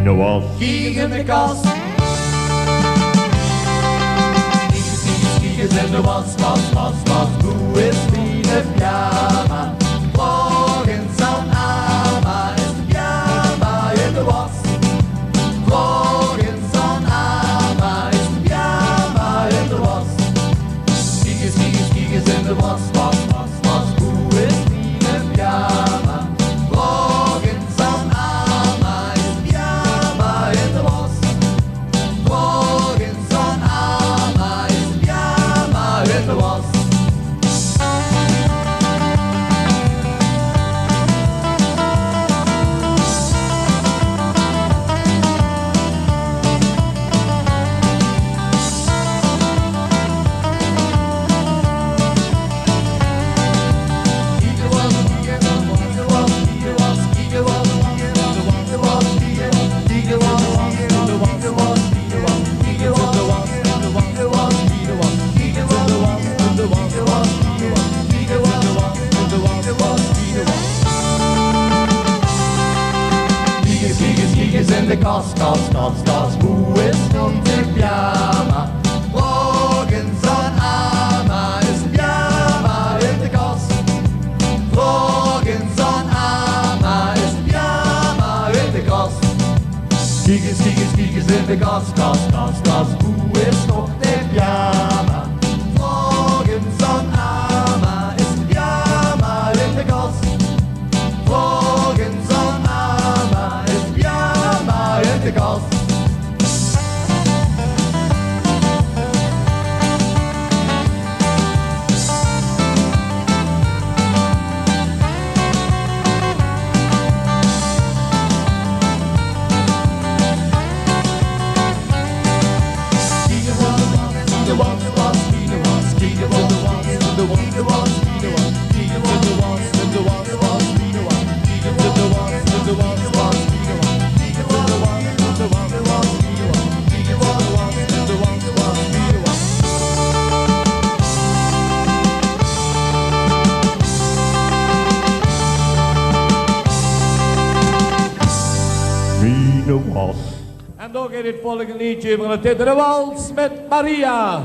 Mina was. Kiekers in de kast. Kiekers in de was. Hoe is Mina pyjama? Morgens aan Ama is de pyjama in de was. Morgens aan Ama is de pyjama in de was. Kiekers in de was. Hoe is Mina pyjama? Morgens aan Ama is de pyjama in de was. Morgens aan Ama is de pyjama in de was. In de kast, hoe is onze pyjama? Morgens aan Ama is de pyjama in de kast. Morgens aan Ama is de pyjama in de kast. Kiekers in de kast, hoe is toch de pyjama? Morgens aan Ama is de pyjama in de kast. Morgens aan Ama is de pyjama in de kast. Mina was. En nog in het volgende liedje van het Wals met Maria.